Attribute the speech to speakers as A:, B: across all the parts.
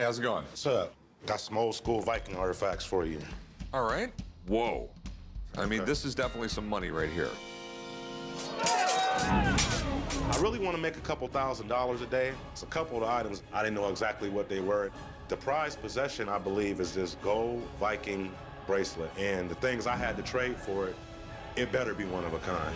A: Hey, how's it going?
B: What's up? Got some old school Viking artifacts for you.
A: All right. Whoa. I mean, this is definitely some money right here.
B: I really want to make a couple $1,000s a day. It's a couple of the items, I didn't know exactly what they were. The prized possession, I believe, is this gold Viking bracelet. And the things I had to trade for it, it better be one of a kind.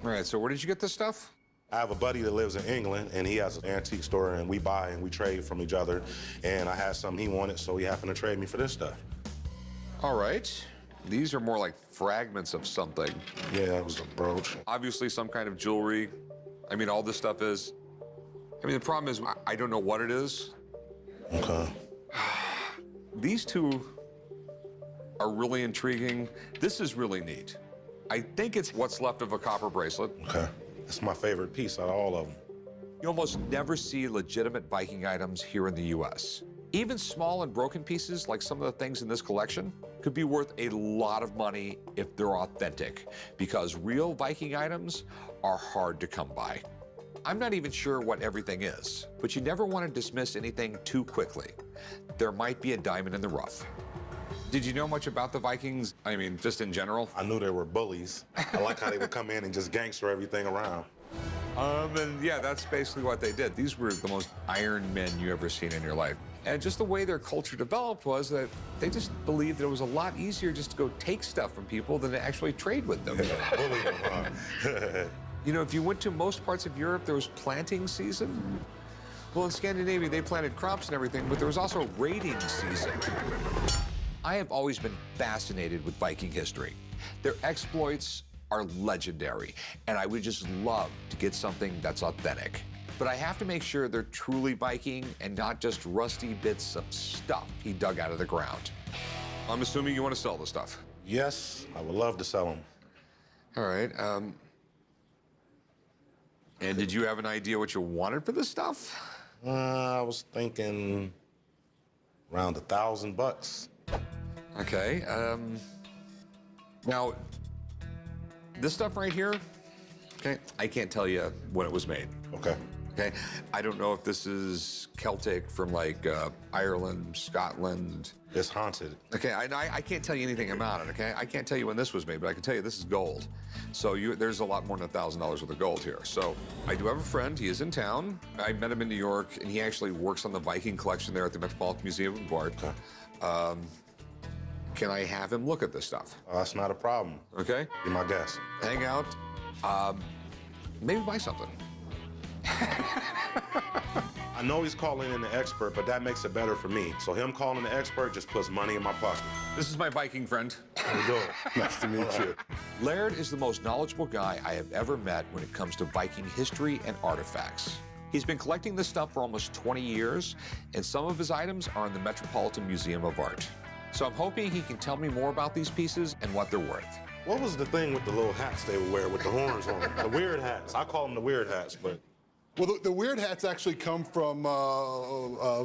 A: All right, so where did you get this stuff?
B: I have a buddy that lives in England, and he has an antique store, and we buy and we trade from each other. And I had something he wanted, so he happened to trade me for this stuff.
A: All right. These are more like fragments of something.
B: Yeah, it was a brooch.
A: Obviously some kind of jewelry. I mean, all this stuff is. I mean, the problem is I don't know what it is.
B: Okay.
A: These two are really intriguing. This is really neat. I think it's what's left of a copper bracelet.
B: Okay. It's my favorite piece out of all of them.
A: You almost never see legitimate Viking items here in the US. Even small and broken pieces, like some of the things in this collection, could be worth a lot of money if they're authentic, because real Viking items are hard to come by. I'm not even sure what everything is, but you never want to dismiss anything too quickly. There might be a diamond in the rough. Did you know much about the Vikings? I mean, just in general?
B: I knew they were bullies. I like how they would come in and just gangster everything around.
A: And yeah, that's basically what they did. These were the most iron men you ever seen in your life. And just the way their culture developed was that they just believed that it was a lot easier just to go take stuff from people than to actually trade with them.
B: Bully them, huh?
A: You know, if you went to most parts of Europe, there was planting season. Well, in Scandinavia, they planted crops and everything, but there was also raiding season. I have always been fascinated with Viking history. Their exploits are legendary, and I would just love to get something that's authentic. But I have to make sure they're truly Viking and not just rusty bits of stuff he dug out of the ground. I'm assuming you want to sell the stuff.
B: Yes, I would love to sell them.
A: All right. And did you have an idea what you wanted for this stuff?
B: I was thinking around $1,000.
A: Okay. Now, this stuff right here, okay, I can't tell you when it was made.
B: Okay.
A: Okay, I don't know if this is Celtic from like Ireland, Scotland.
B: It's haunted.
A: Okay, I can't tell you anything about it, okay? I can't tell you when this was made, but I can tell you this is gold. So there's a lot more than $1,000 worth of gold here. So I do have a friend, he is in town. I met him in New York, and he actually works on the Viking collection there at the Metropolitan Museum of Art.
B: Okay.
A: Can I have him look at this stuff?
B: That's not a problem.
A: Okay?
B: Be my guest.
A: Hang out, maybe buy something.
B: I know he's calling in the expert, but that makes it better for me. So him calling the expert just puts money in my pocket.
A: This is my Viking friend.
B: There you go. Nice to meet you.
A: Laird is the most knowledgeable guy I have ever met when it comes to Viking history and artifacts. He's been collecting this stuff for almost 20 years, and some of his items are in the Metropolitan Museum of Art. So I'm hoping he can tell me more about these pieces and what they're worth.
B: What was the thing with the little hats they would wear with the horns on them? The weird hats. I call them the weird hats, but...
C: Well, the weird hats actually come from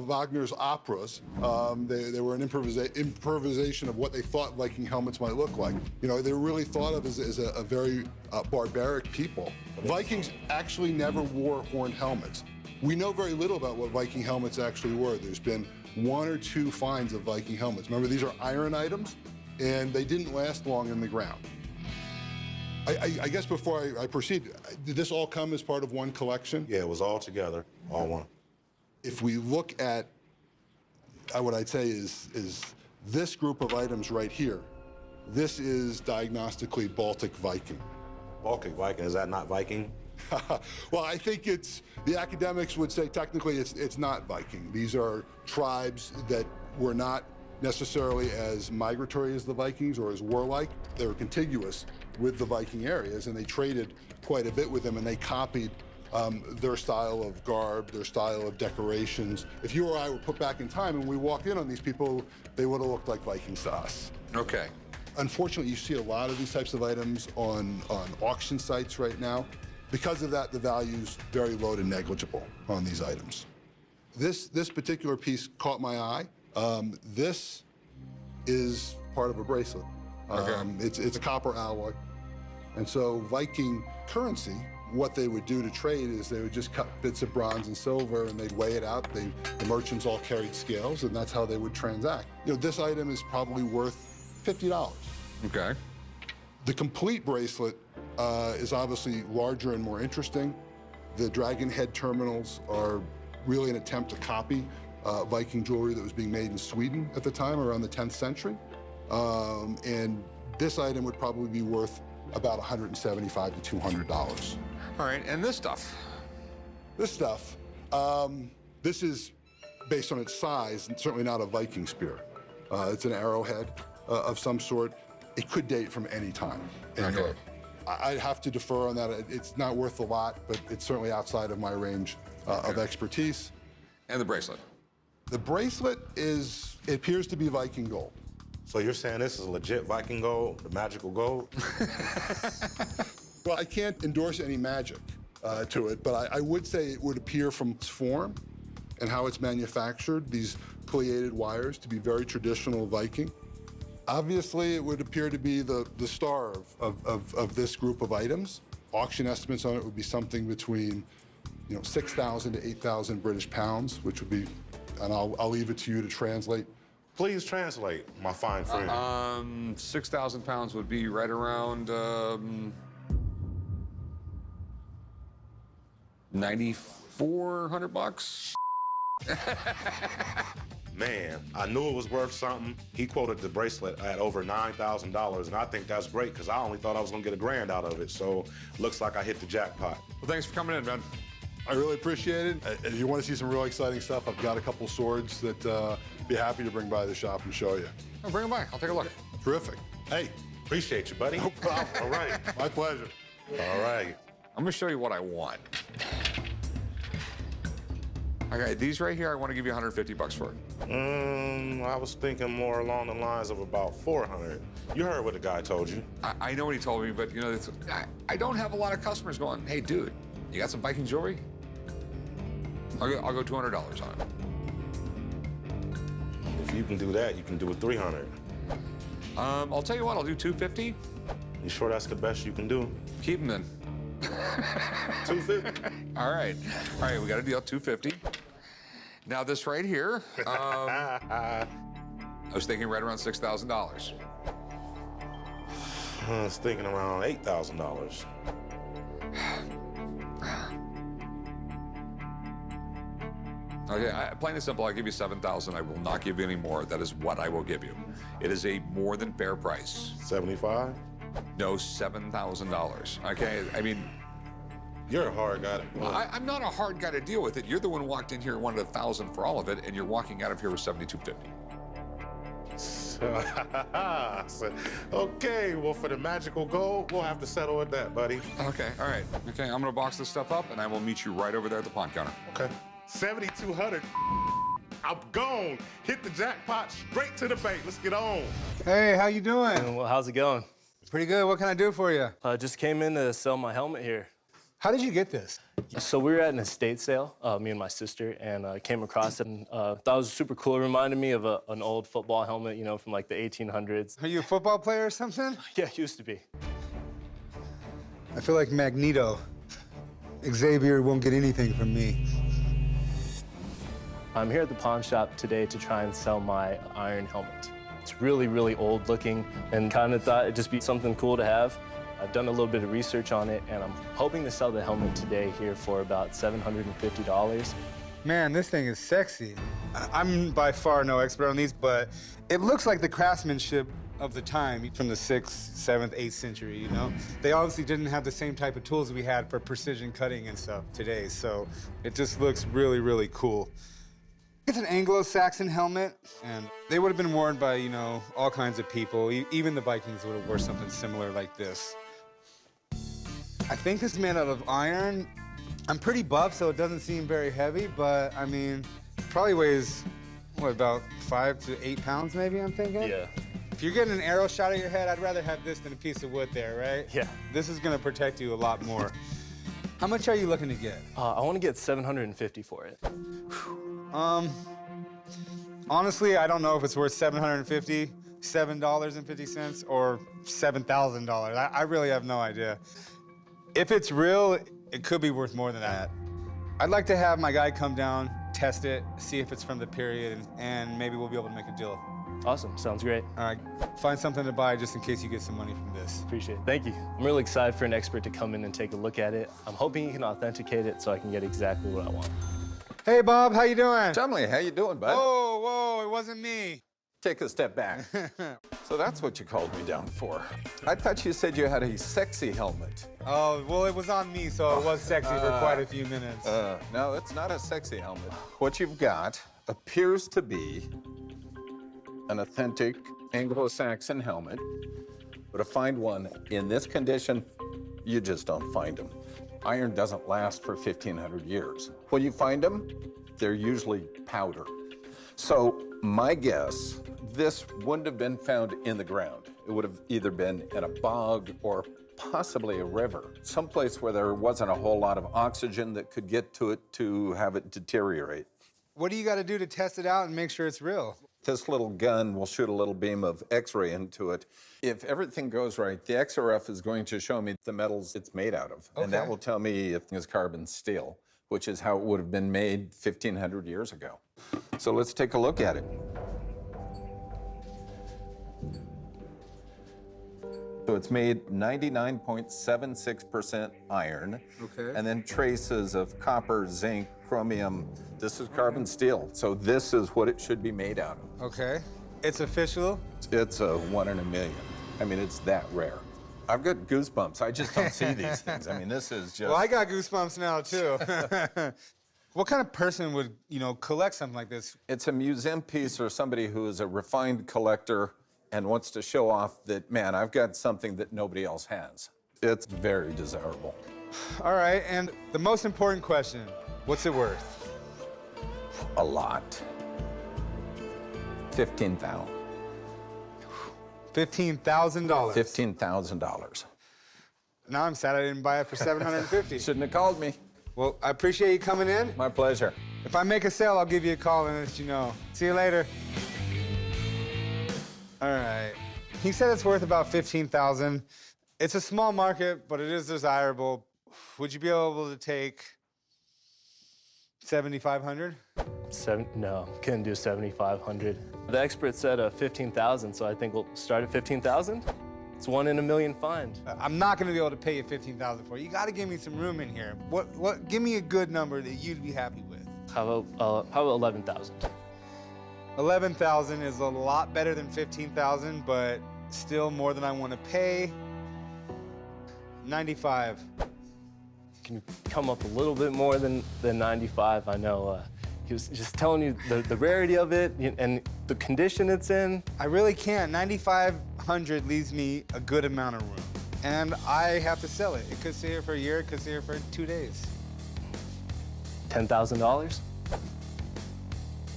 C: Wagner's operas. They were an improvisation of what they thought Viking helmets might look like. You know, they were really thought of as a very barbaric people. Vikings actually never wore horned helmets. We know very little about what Viking helmets actually were. There's been 1 or 2 finds of Viking helmets. Remember, these are iron items, and they didn't last long in the ground. I guess before I proceed, did this all come as part of one collection?
B: Yeah, it was all together, all one.
C: If we look at what I'd say is this group of items right here, this is diagnostically Baltic Viking.
B: Baltic Viking, is that not Viking?
C: Well, I think the academics would say technically it's not Viking. These are tribes that were not necessarily as migratory as the Vikings or as warlike. They were contiguous with the Viking areas, and they traded quite a bit with them, and they copied their style of garb, their style of decorations. If you or I were put back in time and we walked in on these people, they would have looked like Vikings to us.
A: Okay.
C: Unfortunately, you see a lot of these types of items on auction sites right now. Because of that, the value's very low to negligible on these items. This particular piece caught my eye. This is part of a bracelet.
A: Okay.
C: It's a copper alloy. And so Viking currency what they would do to trade is they would just cut bits of bronze and silver and they'd weigh it out. The merchants all carried scales, and that's how they would transact. You know, this item is probably worth $50.
A: Okay.
C: The complete bracelet is obviously larger and more interesting. The dragon head terminals are really an attempt to copy Viking jewelry that was being made in Sweden at the time, around the 10th century. And this item would probably be worth about $175 to $200.
A: All right, and this stuff?
C: This stuff, this is based on its size, and certainly not a Viking spear. It's an arrowhead of some sort. It could date from any time in Europe. I'd have to defer on that. It's not worth a lot, but it's certainly outside of my range of expertise.
A: And the bracelet?
C: The bracelet it appears to be Viking gold.
B: So you're saying this is legit Viking gold, the magical gold?
C: Well, I can't endorse any magic to it, but I would say it would appear from its form and how it's manufactured, these pileated wires, to be very traditional Viking. Obviously, it would appear to be the star of this group of items. Auction estimates on it would be something between, 6,000 to 8,000 British pounds, which would be, and I'll leave it to you to translate.
B: Please translate, my fine friend.
A: 6,000 pounds would be right around 9,400 bucks.
B: Man, I knew it was worth something. He quoted the bracelet at over $9,000, and I think that's great because I only thought I was gonna get $1,000 out of it. So looks like I hit the jackpot.
A: Well, thanks for coming in, man.
C: I really appreciate it. If you want to see some real exciting stuff, I've got a couple swords that I'd be happy to bring by the shop and show you.
A: Oh, bring them by. I'll take a look.
C: Terrific.
B: Hey, appreciate you, buddy.
C: No problem.
B: All right.
C: My pleasure.
B: All right.
A: I'm gonna show you what I want. Okay, these right here, I want to give you 150 bucks for it.
B: I was thinking more along the lines of about 400. You heard what the guy told you.
A: I know what he told me, but I don't have a lot of customers going, hey, dude, you got some Viking jewelry? I'll go $200 on it.
B: If you can do that, you can do it 300.
A: I'll tell you what, I'll do 250.
B: You sure that's the best you can do?
A: Keep them then.
B: 250.
A: All right, we got a deal, 250. Now this right here, I was thinking right around $6,000.
B: I was thinking around $8,000.
A: Okay, plain and simple, I'll give you 7,000. I will not give you any more. That is what I will give you. It is a more than fair price.
B: 75?
A: No, $7,000. Okay, I mean,
B: You're a hard guy to
A: I'm not a hard guy to deal with it. You're the one who walked in here and wanted 1,000 for all of it, and you're walking out of here with 7,250.
B: Okay, well, for the magical gold, we'll have to settle at that, buddy.
A: Okay, all right. Okay, I'm gonna box this stuff up, and I will meet you right over there at the pawn counter.
B: Okay. 7,200. I'm gone. Hit the jackpot straight to the bank. Let's get on.
D: Hey, how you doing?
E: Well, how's it going?
D: Pretty good. What can I do for you?
E: Just came in to sell my helmet here.
D: How did you get this?
E: So we were at an estate sale, me and my sister, and came across it and thought it was super cool. It reminded me of an old football helmet, from like the 1800s.
D: Are you a football player or something?
E: Yeah, used to be.
D: I feel like Magneto. Xavier won't get anything from me.
E: I'm here at the pawn shop today to try and sell my iron helmet. It's really, really old looking and kind of thought it'd just be something cool to have. I've done a little bit of research on it, and I'm hoping to sell the helmet today here for about $750.
D: Man, this thing is sexy. I'm by far no expert on these, but it looks like the craftsmanship of the time from the 6th, 7th, 8th century, They obviously didn't have the same type of tools we had for precision cutting and stuff today, so it just looks really, really cool. It's an Anglo-Saxon helmet, and they would have been worn by, all kinds of people. Even the Vikings would have worn something similar like this. I think it's made out of iron. I'm pretty buff, so it doesn't seem very heavy, but I mean, it probably weighs, about 5 to 8 pounds maybe, I'm thinking?
E: Yeah.
D: If you're getting an arrow shot at your head, I'd rather have this than a piece of wood there, right?
E: Yeah.
D: This is gonna protect you a lot more. How much are you looking to get?
E: I want to get $750 for it.
D: Honestly, I don't know if it's worth $750, $7.50, or $7,000. I really have no idea. If it's real, it could be worth more than that. I'd like to have my guy come down, test it, see if it's from the period, and maybe we'll be able to make a deal.
E: Awesome, sounds great.
D: All right, find something to buy just in case you get some money from this.
E: Appreciate it, thank you. I'm really excited for an expert to come in and take a look at it. I'm hoping he can authenticate it so I can get exactly what I want.
D: Hey, Bob, how you doing?
F: Chumley, how you doing, bud?
D: Whoa, it wasn't me.
F: Take a step back. So that's what you called me down for. I thought you said you had a sexy helmet.
D: Oh, well, it was on me, so it was sexy for quite a few minutes.
F: No, it's not a sexy helmet. What you've got appears to be an authentic Anglo-Saxon helmet, but to find one in this condition, you just don't find them. Iron doesn't last for 1,500 years. When you find them, they're usually powder. So my guess, this wouldn't have been found in the ground. It would have either been in a bog or possibly a river, someplace where there wasn't a whole lot of oxygen that could get to it to have it deteriorate.
D: What do you got to do to test it out and make sure it's real?
F: This little gun will shoot a little beam of X-ray into it. If everything goes right, the XRF is going to show me the metals it's made out of. And that
D: Okay.
F: will tell me if it's carbon steel, which is how it would have been made 1,500 years ago. So let's take a look at it. So it's made 99.76% iron.
D: Okay.
F: And then traces of copper, zinc, chromium. This is carbon steel. So this is what it should be made out of.
D: Okay. It's official?
F: It's a 1 in a million. I mean, it's that rare. I've got goosebumps. I just don't see these things. I mean, this is just...
D: Well, I got goosebumps now, too. What kind of person would, collect something like this?
F: It's a museum piece or somebody who is a refined collector and wants to show off that, man, I've got something that nobody else has. It's very desirable.
D: All right, and the most important question, what's it worth?
F: A lot. $15,000.
D: $15,000.
F: $15,000.
D: Now I'm sad I didn't buy it for $750.
F: Shouldn't have called me.
D: Well, I appreciate you coming in.
F: My pleasure.
D: If I make a sale, I'll give you a call and let you know. See you later. All right. He said it's worth about $15,000. It's a small market, but it is desirable. Would you be able to take $7,500?
E: No, couldn't do 7,500. The expert said 15,000, so I think we'll start at 15,000. It's 1 in a million find.
D: I'm not gonna be able to pay you $15,000 for it. You gotta give me some room in here. Give me a good number that you'd be happy with.
E: How about 11,000?
D: 11,000 is a lot better than 15,000, but still more than I want to pay. 95.
E: Can you come up a little bit more than 95? I know he was just telling you the rarity of it and the condition it's in.
D: I really can't. 9,500 leaves me a good amount of room. And I have to sell it. It could stay here for a year, it could stay here for 2 days.
E: $10,000?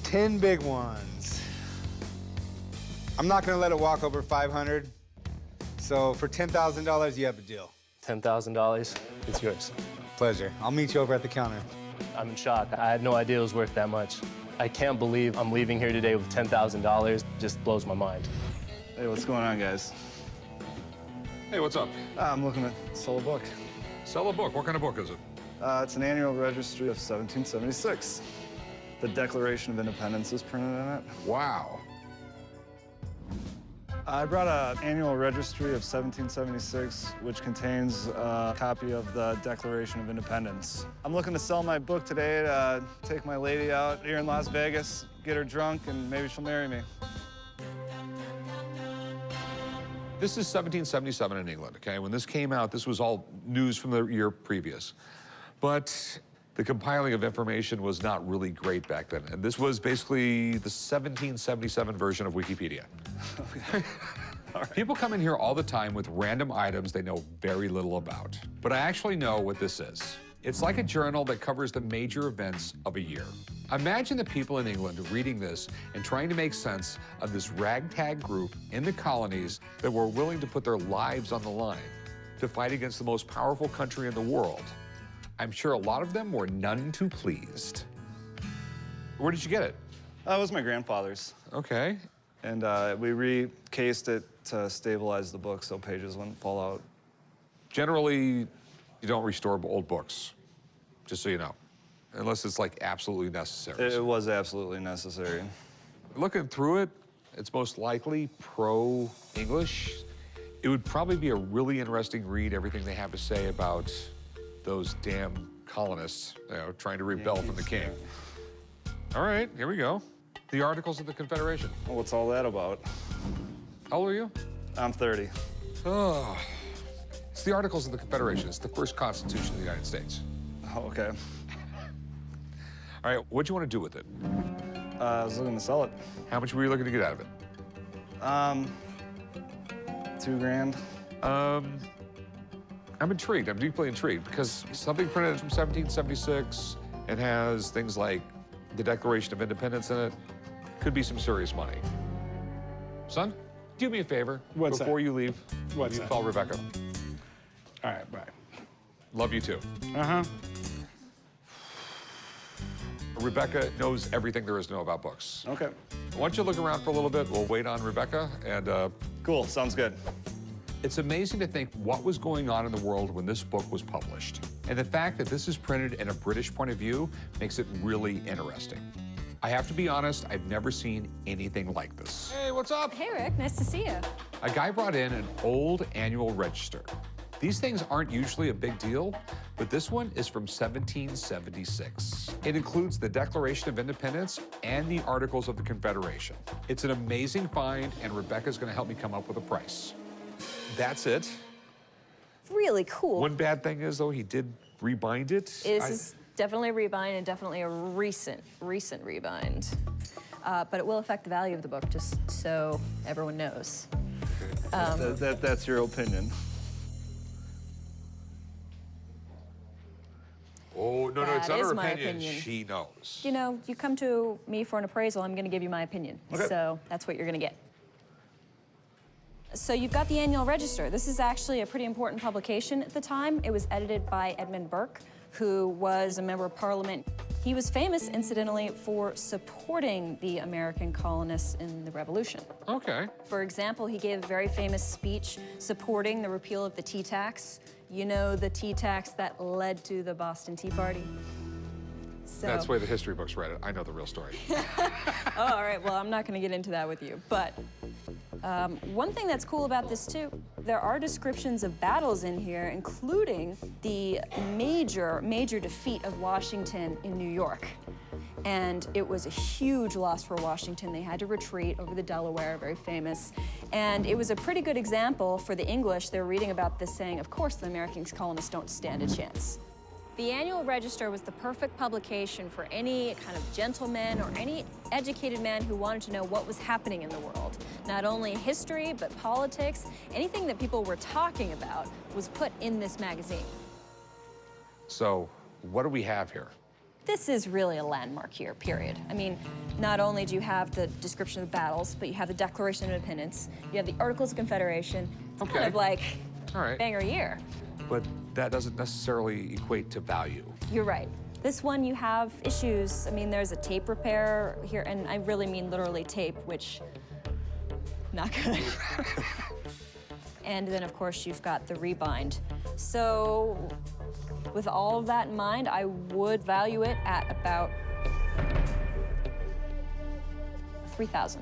D: 10 big ones. I'm not gonna let it walk over 500. So for $10,000, you have a deal.
E: $10,000, it's yours.
D: Pleasure. I'll meet you over at the counter.
E: I'm in shock. I had no idea it was worth that much. I can't believe I'm leaving here today with $10,000. Just blows my mind.
G: Hey, what's going on, guys?
A: Hey, what's up?
G: I'm looking to sell a book.
A: Sell a book. What kind of book is it?
G: It's an annual registry of 1776. The Declaration of Independence is printed in it.
A: Wow.
G: I brought an annual registry of 1776, which contains a copy of the Declaration of Independence. I'm looking to sell my book today to take my lady out here in Las Vegas, get her drunk, and maybe she'll marry me.
A: This is 1777 in England, okay? When this came out, this was all news from the year previous. But the compiling of information was not really great back then. And this was basically the 1777 version of Wikipedia.
G: Okay. All right.
A: People come in here all the time with random items they know very little about. But I actually know what this is. It's like a journal that covers the major events of a year. Imagine the people in England reading this and trying to make sense of this ragtag group in the colonies that were willing to put their lives on the line to fight against the most powerful country in the world. I'm sure a lot of them were none too pleased. Where did you get it?
G: It was my grandfather's.
A: Okay.
G: And we recased it to stabilize the book so pages wouldn't fall out.
A: Generally, You don't restore old books, just so you know, unless it's like absolutely necessary.
G: It was absolutely necessary.
A: Looking through it, it's most likely pro-English. It would probably be a really interesting read, everything they have to say about those damn colonists, trying to rebel from the king. All right, here we go. The Articles of the Confederation.
G: Well, what's all that about?
A: How old are you?
G: I'm 30.
A: Oh, it's the Articles of the Confederation. It's the first Constitution of the United States.
G: Oh, okay.
A: All right, what'd you want to do with it?
G: I was looking to sell it.
A: How much were you looking to get out of it?
G: $2,000.
A: I'm intrigued. I'm deeply intrigued because something printed from 1776 and has things like the Declaration of Independence in it could be some serious money. Son, do me a favor.
H: What's
A: before
H: that?
A: you leave.
H: What's
A: you
H: that?
A: call Rebecca.
H: All right, bye.
A: Love you too.
H: Uh-huh.
A: Rebecca knows everything there is to know about books.
G: Okay.
A: Why don't you look around for a little bit? We'll wait on Rebecca and
G: Cool, sounds good.
A: it's amazing to think what was going on in the world when this book was published. And the fact that this is printed in a British point of view makes it really interesting. I have to be honest, I've never seen anything like this. Hey, what's up?
I: Hey, Rick, nice to see you.
A: A guy brought in an old annual register. These things aren't usually a big deal, but this one is from 1776. It includes the Declaration of Independence and the Articles of the Confederation. It's an amazing find, and Rebecca's gonna help me come up with a price. That's it.
I: Really cool.
A: One bad thing is, though, he did rebind it.
I: This is definitely a rebind and definitely a recent rebind. But it will affect the value of the book, just so everyone knows.
G: That's your opinion.
A: Oh, no, it's
I: That
A: not her
I: is my
A: opinion.
I: opinion.
A: She knows.
I: You know, you come to me for an appraisal, I'm gonna give you my opinion.
A: Okay.
I: So that's what you're gonna get. So you've got the Annual Register. This is actually a pretty important publication at the time. It was edited by Edmund Burke, who was a member of Parliament. He was famous, incidentally, for supporting the American colonists in the Revolution.
A: Okay.
I: For example, he gave a very famous speech supporting the repeal of the tea tax. You know, the tea tax that led to the Boston Tea Party. So,
A: That's the way the history books read it. I know the real story.
I: oh, all right, well, I'm not gonna get into that with you. But one thing that's cool about this too, there are descriptions of battles in here, including the major defeat of Washington in New York. And it was a huge loss for Washington. They had to retreat over the Delaware, very famous. And it was a pretty good example for the English. They were reading about this saying, of course, the American colonists don't stand a chance. The Annual Register was the perfect publication for any kind of gentleman or any educated man who wanted to know what was happening in the world. Not only history, but politics. Anything that people were talking about was put in this magazine.
A: So, what do we have here?
I: This is really a landmark year, period. I mean, not only do you have the description of the battles, but you have the Declaration of Independence, you have the Articles of Confederation. It's kind of like
A: All right.
I: banger year.
A: But that doesn't necessarily equate to value.
I: You're right. This one, you have issues. I mean, there's a tape repair here, and I really mean literally tape, which, not good. And then, of course, you've got the rebind. So, with all of that in mind, I would value it at about $3,000.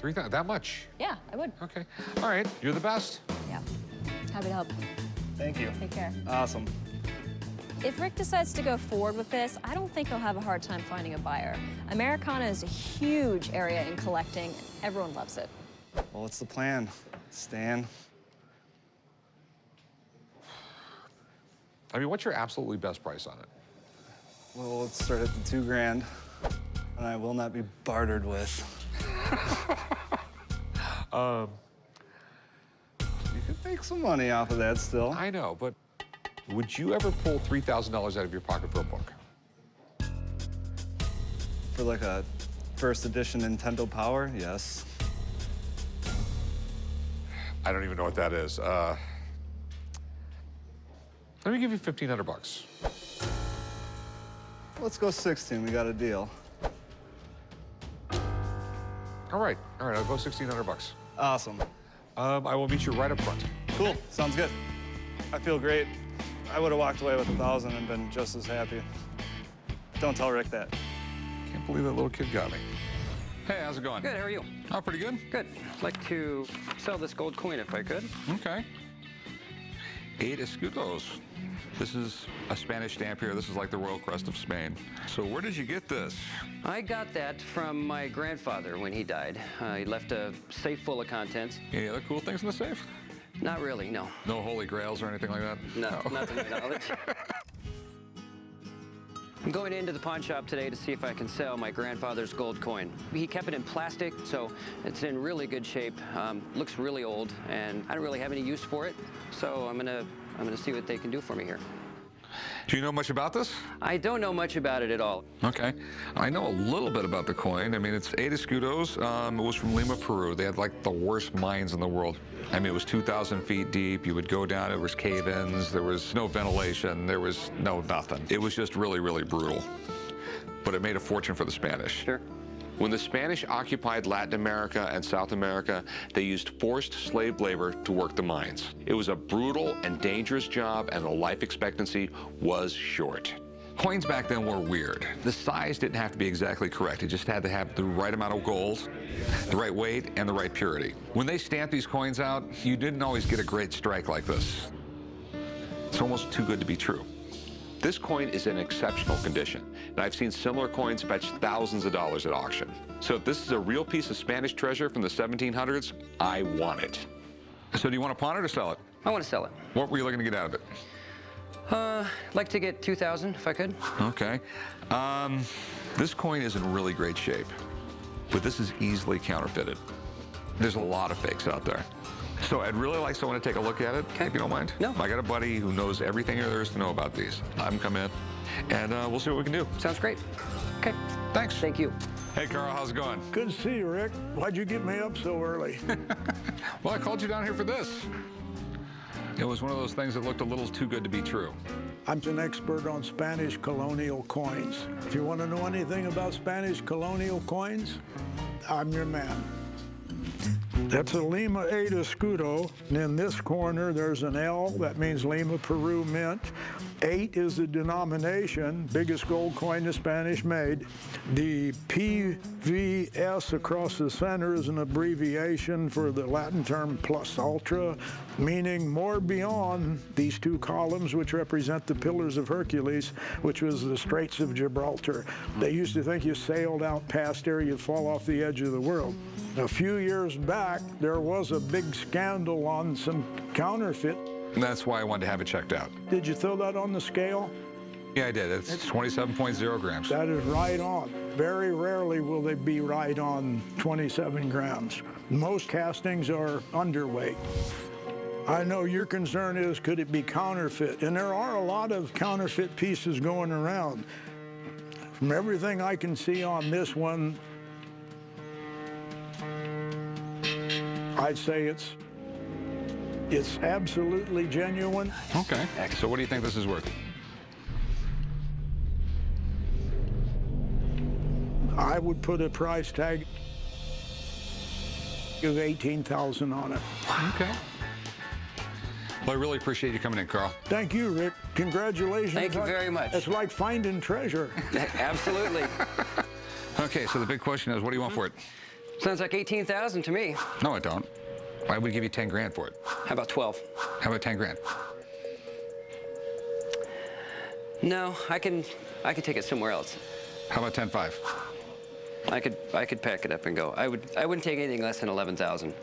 A: $3,000, that much?
I: Yeah, I would.
A: Okay. All right, you're the best.
I: Yeah. Happy to help.
G: Thank you.
I: Take care.
G: Awesome.
I: If Rick decides to go forward with this, I don't think he'll have a hard time finding a buyer. Americana is a huge area in collecting. Everyone loves it.
G: Well, what's the plan, Stan?
A: I mean, what's your absolutely best price on it?
G: Well, let's start at the $2,000, and I will not be bartered with. You could make some money off of that still.
A: I know, but would you ever pull $3,000 out of your pocket for a book?
G: For like a first edition Nintendo Power, yes.
A: I don't even know what that is. Let me give you $1,500.
G: Let's go 16, we got a deal.
A: All right, I'll go $1,600.
G: Awesome.
A: I will meet you right up front.
G: Cool, sounds good. I feel great. I would have walked away with 1,000 and been just as happy. Don't tell Rick that.
A: Can't believe that little kid got me. Hey, how's it going?
J: Good, how are you?
A: Oh, pretty good.
J: Good. I'd like to sell this gold coin if I could.
A: Okay. 8 Escudos. This is a Spanish stamp here. This is like the Royal Crest of Spain. So where did you get this?
J: I got that from my grandfather when he died. He left a safe full of contents.
A: Any other cool things in the safe?
J: Not really, no.
A: No holy grails or anything like that?
J: No, not to my knowledge. I'm going into the pawn shop today to see if I can sell my grandfather's gold coin. He kept it in plastic, so it's in really good shape. Looks really old, and I don't really have any use for it. So I'm gonna see what they can do for me here.
A: Do you know much about this?
J: I don't know much about it at all.
A: Okay. I know a little bit about the coin. I mean, it's 8 Escudos. It was from Lima, Peru. They had like the worst mines in the world. I mean, it was 2,000 feet deep. You would go down, it was cave-ins. There was no ventilation. There was no nothing. It was just really, really brutal. But it made a fortune for the Spanish.
J: Sure.
A: When the Spanish occupied Latin America and South America, they used forced slave labor to work the mines. It was a brutal and dangerous job, and the life expectancy was short. Coins back then were weird. The size didn't have to be exactly correct. It just had to have the right amount of gold, the right weight, and the right purity. When they stamped these coins out, you didn't always get a great strike like this. It's almost too good to be true. This coin is in exceptional condition, and I've seen similar coins fetch thousands of dollars at auction. So if this is a real piece of Spanish treasure from the 1700s, I want it. So do you want to pawn it or sell it?
J: I want to sell it.
A: What were you looking to get out of it?
J: I'd like to get 2,000 if I could.
A: Okay. This coin is in really great shape, but this is easily counterfeited. There's a lot of fakes out there. So I'd really like someone to take a look at it, if you don't mind.
J: No.
A: I got a buddy who knows everything there is to know about these. Have him come in, and we'll see what we can do.
J: Sounds great. Okay.
A: Thanks.
J: Thank you.
A: Hey, Carl, how's it going?
H: Good to see you, Rick. Why'd you get me up so early?
A: Well, I called you down here for this. It was one of those things that looked a little too good to be true.
H: I'm an expert on Spanish colonial coins. If you want to know anything about Spanish colonial coins, I'm your man. That's a Lima 8 Escudo. And in this corner, there's an L. That means Lima, Peru Mint. 8 is the denomination, biggest gold coin the Spanish made. The PVS across the center is an abbreviation for the Latin term plus ultra, meaning more beyond these 2 columns, which represent the Pillars of Hercules, which was the Straits of Gibraltar. They used to think you sailed out past there, you'd fall off the edge of the world. A few years back, there was a big scandal on some counterfeit.
A: And that's why I wanted to have it checked out.
H: Did you throw that on the scale?
A: Yeah, I did. It's 27.0 grams.
H: That is right on. Very rarely will they be right on 27 grams. Most castings are underweight. I know your concern is, could it be counterfeit? And there are a lot of counterfeit pieces going around. From everything I can see on this one, I'd say it's absolutely genuine.
A: Okay. So what do you think this is worth?
H: I would put a price tag of $18,000 on it.
A: Okay. Well, I really appreciate you coming in, Carl.
H: Thank you, Rick. Congratulations.
J: Thank you very much.
H: It's like finding treasure.
J: Absolutely.
A: Okay, so the big question is, what do you want for it?
J: Sounds like 18,000 to me.
A: No, I don't. I would give you 10 grand for it.
J: How about 12?
A: How about 10 grand?
J: No, I can take it somewhere else.
A: How about 10.5?
J: I could pack it up and go. I wouldn't take anything less than 11,000.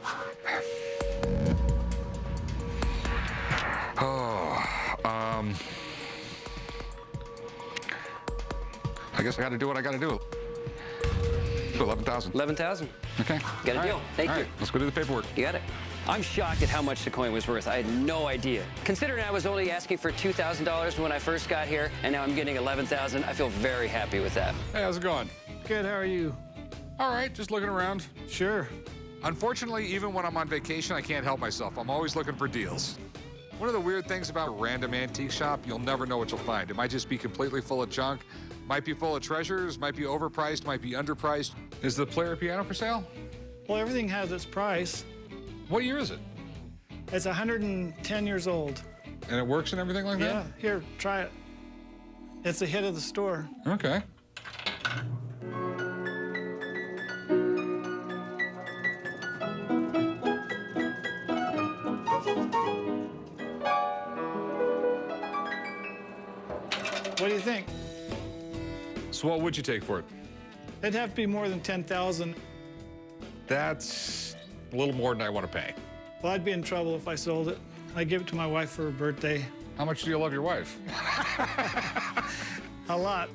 A: I guess I got to do what I got to do. 11,000.
J: 11,000.
A: Okay.
J: Got a
A: All
J: deal.
A: right.
J: Thank
A: All
J: you.
A: right. Let's go do the paperwork.
J: You got it. I'm shocked at how much the coin was worth. I had no idea. Considering I was only asking for $2,000 when I first got here, and now I'm getting 11,000, I feel very happy with that.
A: Hey, how's it going?
K: Good, how are you?
A: All right, just looking around.
K: Sure.
A: Unfortunately, even when I'm on vacation, I can't help myself. I'm always looking for deals. One of the weird things about a random antique shop, you'll never know what you'll find. It might just be completely full of junk, might be full of treasures, might be overpriced, might be underpriced. Is the player piano for sale?
K: Well, everything has its price.
A: What year is it?
K: It's 110 years old.
A: And it works and everything like
K: Yeah,
A: that?
K: here, try it. It's a hit of the store.
A: Okay.
K: What do you think?
A: So what would you take for it?
K: It'd have to be more than 10,000.
A: That's a little more than I want to pay.
K: Well, I'd be in trouble if I sold it. I'd give it to my wife for her birthday.
A: How much do you love your wife?
K: A lot.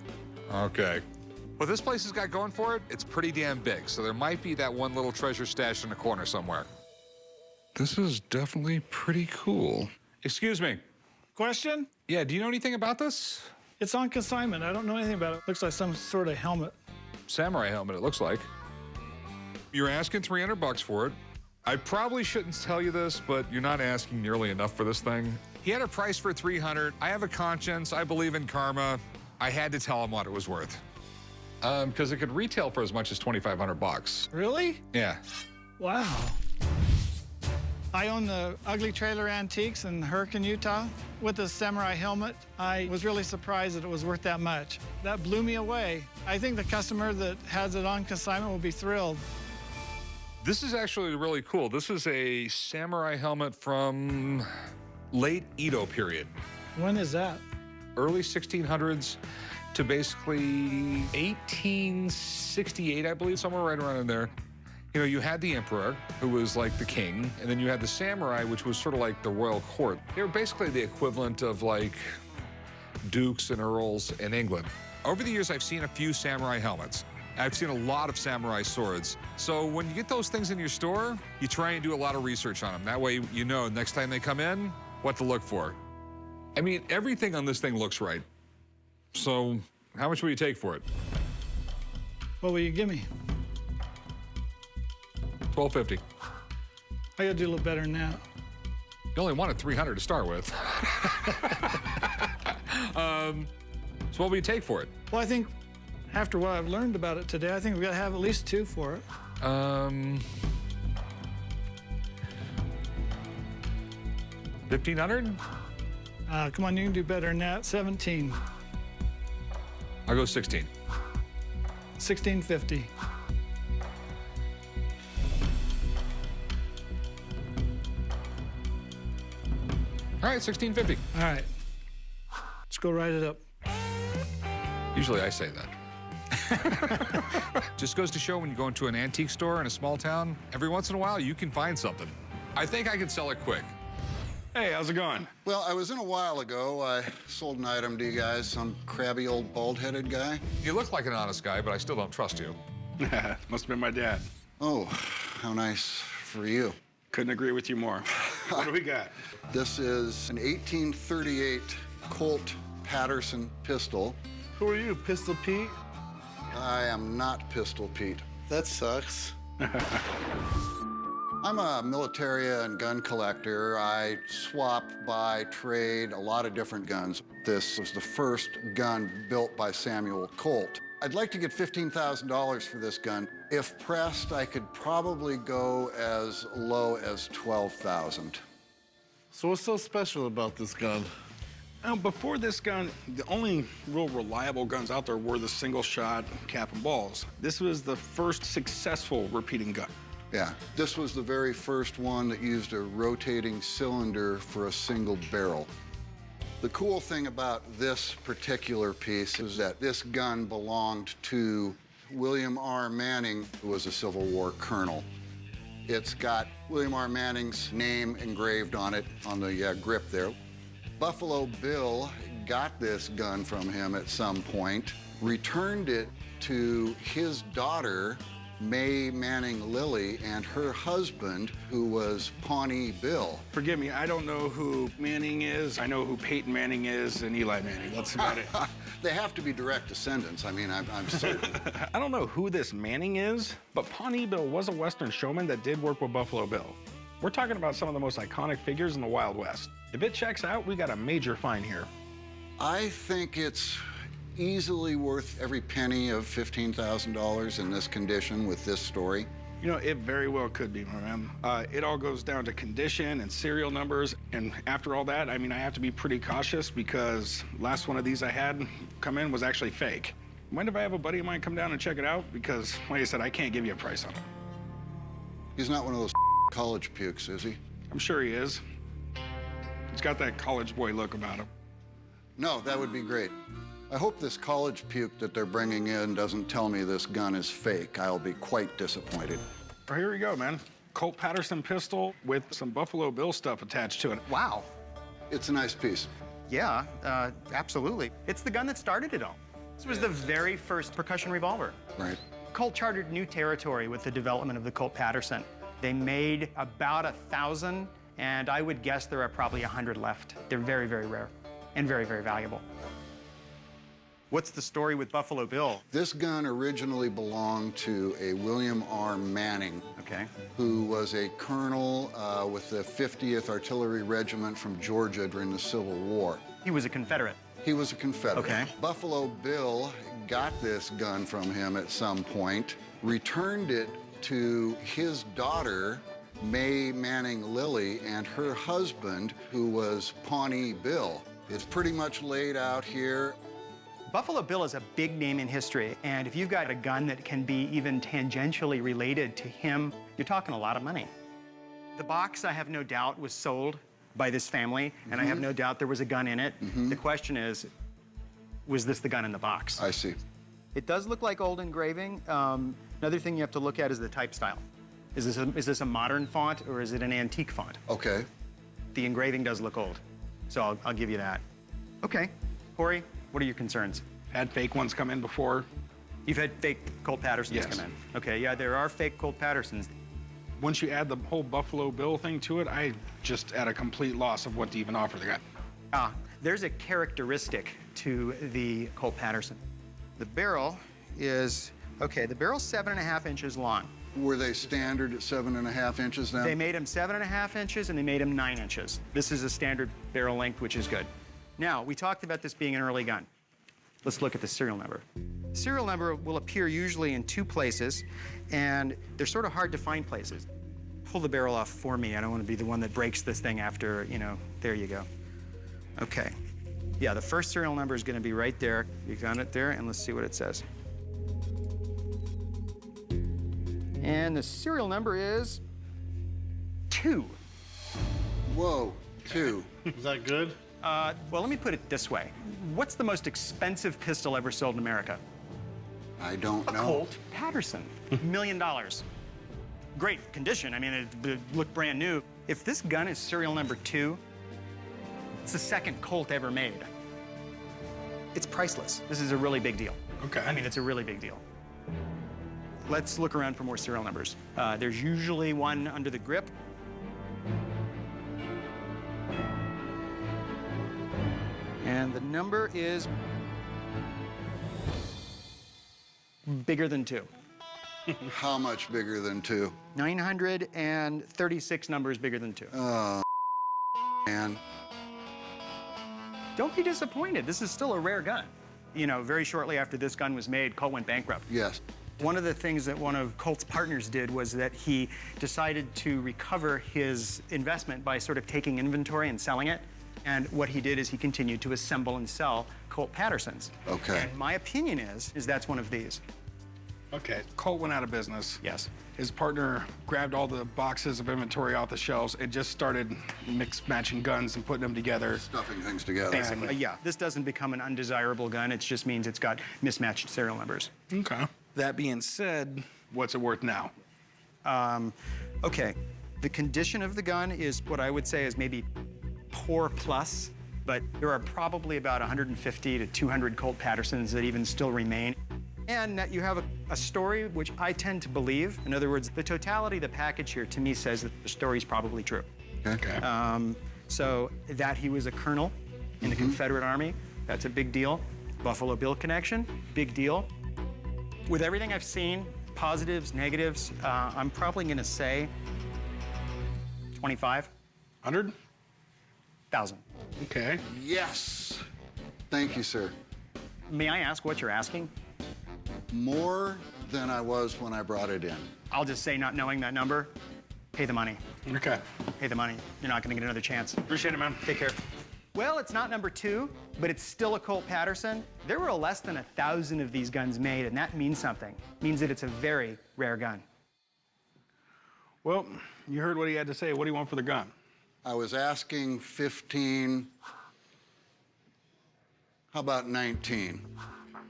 A: Okay. What this place has got going for it, it's pretty damn big, so there might be that one little treasure stashed in a corner somewhere. This is definitely pretty cool. Excuse me.
K: Question?
A: Yeah, do you know anything about this?
K: It's on consignment. I don't know anything about it. Looks like some sort of helmet.
A: Samurai helmet, it looks like. You're asking $300 for it. I probably shouldn't tell you this, but you're not asking nearly enough for this thing. He had a price for $300. I have a conscience. I believe in karma. I had to tell him what it was worth. Because it could retail for as much as $2,500.
K: Really?
A: Yeah.
K: Wow. I own the Ugly Trailer Antiques in Hurricane, Utah. With the samurai helmet, I was really surprised that it was worth that much. That blew me away. I think the customer that has it on consignment will be thrilled.
A: This is actually really cool. This is a samurai helmet from late Edo period.
K: When is that?
A: Early 1600s to basically 1868, I believe, somewhere right around in there. You know, you had the emperor, who was like the king, and then you had the samurai, which was sort of like the royal court. They were basically the equivalent of like dukes and earls in England. Over the years, I've seen a few samurai helmets. I've seen a lot of samurai swords. So when you get those things in your store, you try and do a lot of research on them. That way, you know next time they come in, what to look for. I mean, everything on this thing looks right. So how much will you take for it?
K: What will you give me?
A: $1,250.
K: I gotta do a little better than that.
A: You only wanted $300 to start with. So what will you take for it?
K: Well, I think after what I've learned about it today, I think we've got to have at least two for it.
A: $1,500?
K: Come on, you can do better than that. 17.
A: I'll go 16.
K: 1650.
A: All right, $1,650.
K: All right. Let's go write it up.
A: Usually I say that. Just goes to show when you go into an antique store in a small town, every once in a while you can find something. I think I can sell it quick.
L: Hey, how's it going?
M: Well, I was in a while ago. I sold an item to you guys, some crabby old bald-headed guy.
A: You look like an honest guy, but I still don't trust you.
L: Must have been my dad.
M: Oh, how nice for you.
L: Couldn't agree with you more. What do we got?
M: This is an 1838 Colt Patterson pistol.
G: Who are you, Pistol Pete?
M: I am not Pistol Pete.
G: That sucks.
M: I'm a military and gun collector. I swap, buy, trade a lot of different guns. This was the first gun built by Samuel Colt. I'd like to get $15,000 for this gun. If pressed, I could probably go as low as $12,000.
G: So what's so special about this gun?
L: Now, before this gun, the only real reliable guns out there were the single-shot cap and balls. This was the first successful repeating gun.
M: Yeah, this was the very first one that used a rotating cylinder for a single barrel. The cool thing about this particular piece is that this gun belonged to William R. Manning, who was a Civil War colonel. It's got William R. Manning's name engraved on it, on the grip there. Buffalo Bill got this gun from him at some point, returned it to his daughter, May Manning Lilly, and her husband, who was Pawnee Bill.
L: Forgive me, I don't know who Manning is. I know who Peyton Manning is and Eli Manning. That's about it.
M: They have to be direct descendants. I mean, I'm certain.
L: I don't know who this Manning is, but Pawnee Bill was a Western showman that did work with Buffalo Bill. We're talking about some of the most iconic figures in the Wild West. If it checks out, we got a major find here.
M: I think it's easily worth every penny of $15,000 in this condition with this story.
L: You know, it very well could be, my man. It all goes down to condition and serial numbers, and after all that, I mean, I have to be pretty cautious because last one of these I had come in was actually fake. Mind if I have a buddy of mine come down and check it out? Because, like I said, I can't give you a price on it.
M: He's not one of those college pukes, is he?
L: I'm sure he is. He's got that college boy look about him.
M: No, that would be great. I hope this college puke that they're bringing in doesn't tell me this gun is fake. I'll be quite disappointed.
L: Well, here we go, man. Colt Patterson pistol with some Buffalo Bill stuff attached to it.
N: Wow.
M: It's a nice piece.
N: Yeah, absolutely. It's the gun that started it all. This was the very first percussion revolver.
M: Right.
N: Colt charted new territory with the development of the Colt Patterson. They made about 1,000, and I would guess there are probably 100 left. They're very, very rare and very, very valuable. What's the story with Buffalo Bill?
M: This gun originally belonged to a William R. Manning,
N: Okay.
M: who was a colonel with the 50th Artillery Regiment from Georgia during the Civil War.
N: He was a Confederate.
M: He was a Confederate.
N: Okay.
M: Buffalo Bill got this gun from him at some point, returned it to his daughter, May Manning Lilly, and her husband, who was Pawnee Bill. It's pretty much laid out here.
N: Buffalo Bill is a big name in history, and if you've got a gun that can be even tangentially related to him, you're talking a lot of money. The box, I have no doubt, was sold by this family, and I have no doubt there was a gun in it. The question is, was this the gun in the box?
M: I see.
N: It does look like old engraving. Another thing you have to look at is the type style. Is this a modern font, or is it an antique font?
M: Okay.
N: The engraving does look old, so I'll give you that. Okay, Corey, what are your concerns?
L: Had fake ones come in before.
N: You've had fake Colt Pattersons
L: Yes.
N: come in. Okay, yeah, there are fake Colt Pattersons.
L: Once you add the whole Buffalo Bill thing to it, I just at a complete loss of what to even offer the guy.
N: There's a characteristic to the Colt Patterson. The barrel is, okay, the barrel's 7.5 inches long.
M: Were they standard at 7.5 inches now?
N: They made them 7.5 inches and they made them 9 inches. This is a standard barrel length, which is good. Now, we talked about this being an early gun. Let's look at the serial number. Serial number will appear usually in 2 places, and they're sort of hard to find places. Pull the barrel off for me. I don't want to be the one that breaks this thing after, you know, there you go. Okay. Yeah, the first serial number is going to be right there. You got it there, and let's see what it says. And the serial number is 2.
M: Whoa, 2.
O: Is that good?
N: Well, let me put it this way. What's the most expensive pistol ever sold in America?
M: I don't know.
N: A Colt Patterson, $1 million. Great condition. I mean, it looked brand new. If this gun is serial number 2, it's the second Colt ever made. It's priceless. This is a really big deal.
L: Okay.
N: I mean, it's a really big deal. Let's look around for more serial numbers. There's usually one under the grip. And the number is bigger than 2.
M: How much bigger than 2?
N: 936 numbers bigger than 2.
M: Oh, man.
N: Don't be disappointed. This is still a rare gun. You know, very shortly after this gun was made, Colt went bankrupt.
M: Yes.
N: One of the things that one of Colt's partners did was that he decided to recover his investment by sort of taking inventory and selling it. And what he did is he continued to assemble and sell Colt Pattersons.
M: Okay.
N: And my opinion is that's one of these.
L: Okay, Colt went out of business.
N: Yes.
L: His partner grabbed all the boxes of inventory off the shelves and just started matching guns and putting them together.
M: Stuffing things together.
N: Basically, yeah. This doesn't become an undesirable gun. It just means it's got mismatched serial numbers.
L: Okay. That being said, what's it worth now?
N: Okay. The condition of the gun is what I would say is maybe poor plus, but there are probably about 150 to 200 Colt Pattersons that even still remain. And that you have a story which I tend to believe. In other words, the totality of the package here to me says that the story's probably true.
M: Okay.
N: So that he was a colonel in the Confederate Army, that's a big deal. Buffalo Bill connection, big deal. With everything I've seen, positives, negatives, I'm probably gonna say 25.
L: 100?
N: 1,000.
L: Okay.
M: Yes. Thank you, sir.
N: May I ask what you're asking?
M: More than I was when I brought it in.
N: I'll just say, not knowing that number, pay the money.
L: Okay.
N: Pay the money. You're not going to get another chance.
L: Appreciate it, man.
N: Take care. Well, it's not number 2, but it's still a Colt Patterson. There were less than 1,000 of these guns made, and that means something. It means that it's a very rare gun.
L: Well, you heard what he had to say. What do you want for the gun?
M: I was asking 15. How about 19?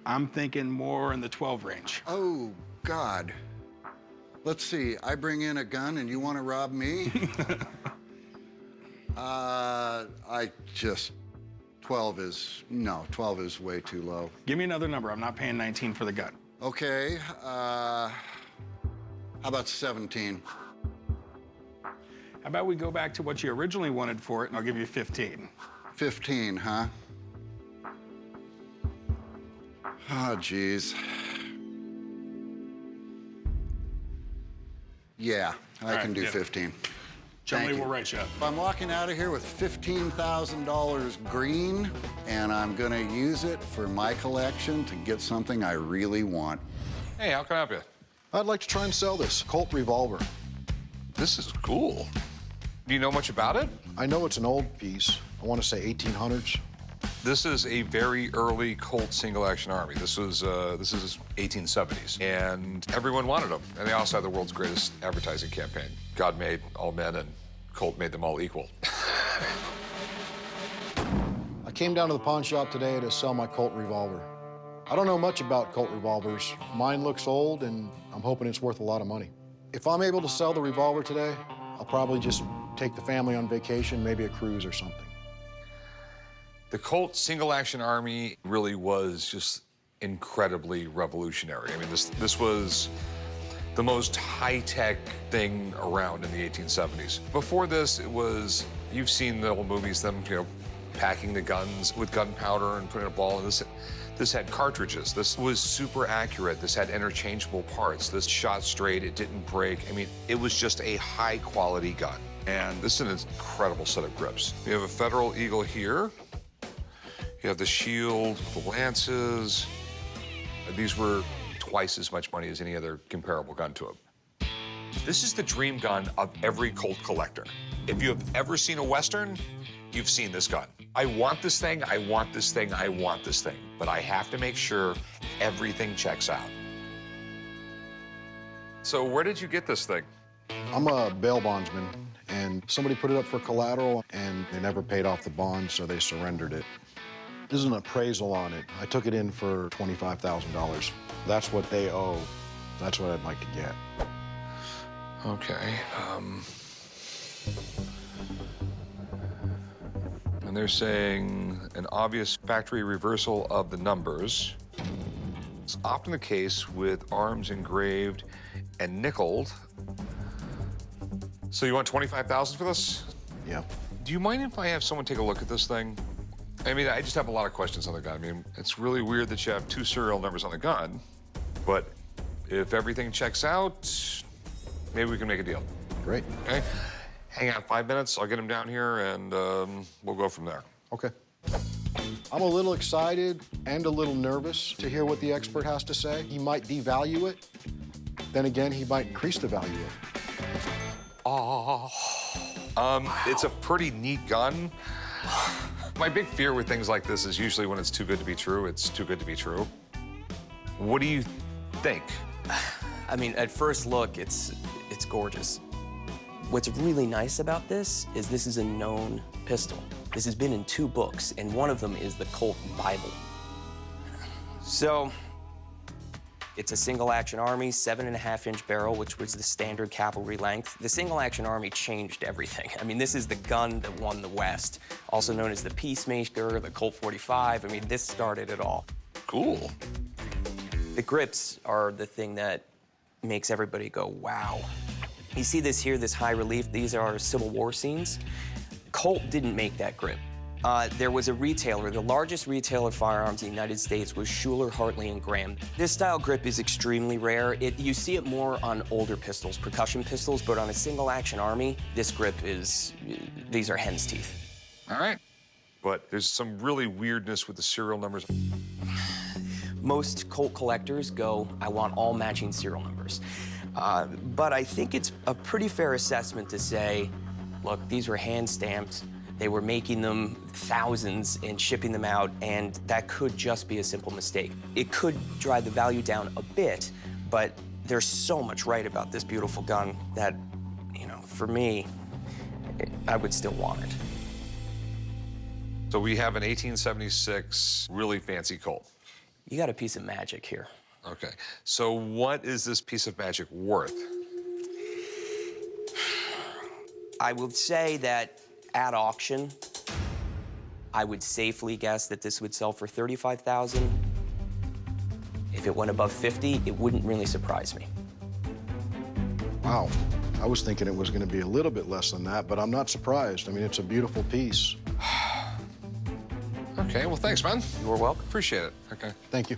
L: I'm thinking more in the 12 range.
M: Oh, God. Let's see, I bring in a gun and you want to rob me? 12 is way too low.
L: Give me another number. I'm not paying 19 for the gun.
M: Okay, how about 17?
L: How about we go back to what you originally wanted for it, and I'll give you 15.
M: 15, huh? Oh, geez. Yeah, I can do 15.
L: Generally, we'll write you up.
M: I'm walking out of here with $15,000 green, and I'm gonna use it for my collection to get something I really want.
A: Hey, how can I help you?
O: I'd like to try and sell this Colt revolver.
A: This is cool. Do you know much about it?
O: I know it's an old piece. I want to say 1800s.
A: This is a very early Colt single-action army. This is 1870s, and everyone wanted them. And they also had the world's greatest advertising campaign. God made all men, and Colt made them all equal.
O: I came down to the pawn shop today to sell my Colt revolver. I don't know much about Colt revolvers. Mine looks old, and I'm hoping it's worth a lot of money. If I'm able to sell the revolver today, I'll probably just take the family on vacation, maybe a cruise or something.
A: The Colt single-action army really was just incredibly revolutionary. I mean, this was the most high-tech thing around in the 1870s. Before this, it was, you've seen the old movies, them, packing the guns with gunpowder and putting a ball in this. This had cartridges. This was super accurate. This had interchangeable parts. This shot straight, it didn't break. I mean, it was just a high-quality gun. And this is an incredible set of grips. You have a Federal Eagle here. You have the shield, the lances. These were twice as much money as any other comparable gun to them. This is the dream gun of every Colt collector. If you have ever seen a Western, you've seen this gun. I want this thing, I want this thing, I want this thing, but I have to make sure everything checks out. So where did you get this thing?
O: I'm a bail bondsman, and somebody put it up for collateral, and they never paid off the bond, so they surrendered it. There's an appraisal on it. I took it in for $25,000. That's what they owe. That's what I'd like to get.
A: Okay. And they're saying an obvious factory reversal of the numbers. It's often the case with arms engraved and nickeled. So you want $25,000 for this?
O: Yeah.
A: Do you mind if I have someone take a look at this thing? I mean, I just have a lot of questions on the gun. I mean, it's really weird that you have 2 serial numbers on the gun, but if everything checks out, maybe we can make a deal.
O: Great.
A: Okay? Hang out 5 minutes, I'll get him down here, and we'll go from there.
O: Okay. I'm a little excited and a little nervous to hear what the expert has to say. He might devalue it. Then again, he might increase the value of it.
A: Oh. It's a pretty neat gun. My big fear with things like this is usually when it's too good to be true, it's too good to be true. What do you think?
P: I mean, at first look, it's gorgeous. What's really nice about this is a known pistol. This has been in 2 books, and one of them is the Colt Bible. So, it's a single-action army, 7.5-inch barrel, which was the standard cavalry length. The single-action army changed everything. I mean, this is the gun that won the West, also known as the Peacemaker, the Colt 45. I mean, this started it all.
A: Cool.
P: The grips are the thing that makes everybody go, wow. You see this here, this high relief, these are Civil War scenes. Colt didn't make that grip. There was a retailer, the largest retailer of firearms in the United States was Schuler, Hartley, and Graham. This style grip is extremely rare. You see it more on older pistols, percussion pistols, but on a single-action army, this grip these are hen's teeth.
A: All right. But there's some really weirdness with the serial numbers.
P: Most Colt collectors go, I want all matching serial numbers. But I think it's a pretty fair assessment to say, look, these were hand-stamped. They were making them thousands and shipping them out, and that could just be a simple mistake. It could drive the value down a bit, but there's so much right about this beautiful gun that, you know, for me, I would still want it.
A: So we have an 1876 really fancy Colt.
P: You got a piece of magic here.
A: Okay. So what is this piece of magic worth?
P: I would say that at auction, I would safely guess that this would sell for $35,000. If it went above 50, it wouldn't really surprise me.
O: Wow. I was thinking it was going to be a little bit less than that, but I'm not surprised. I mean, it's a beautiful piece.
A: Okay, well, thanks, man.
P: You're welcome.
A: Appreciate it. Okay.
O: Thank you.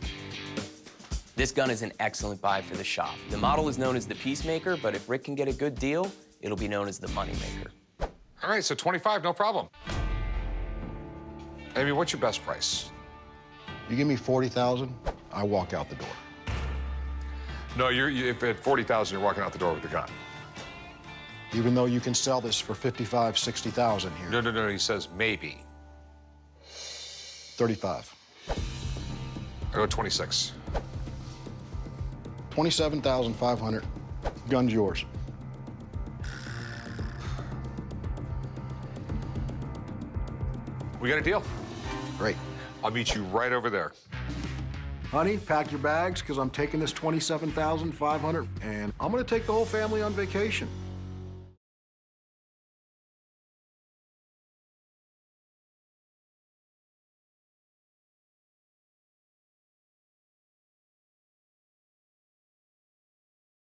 P: This gun is an excellent buy for the shop. The model is known as the Peacemaker, but if Rick can get a good deal, it'll be known as the Moneymaker.
A: All right, so 25, no problem. Amy, what's your best price?
O: You give me $40,000, I walk out the door.
A: No, if at 40,000, you're walking out the door with the gun.
O: Even though you can sell this for 55, 60,000 here.
A: No, he says maybe.
O: 35.
A: I go 26.
O: 27,500. Gun's yours.
A: We got a deal.
O: Great.
A: I'll meet you right over there.
O: Honey, pack your bags, because I'm taking this 27,500, and I'm going to take the whole family on vacation.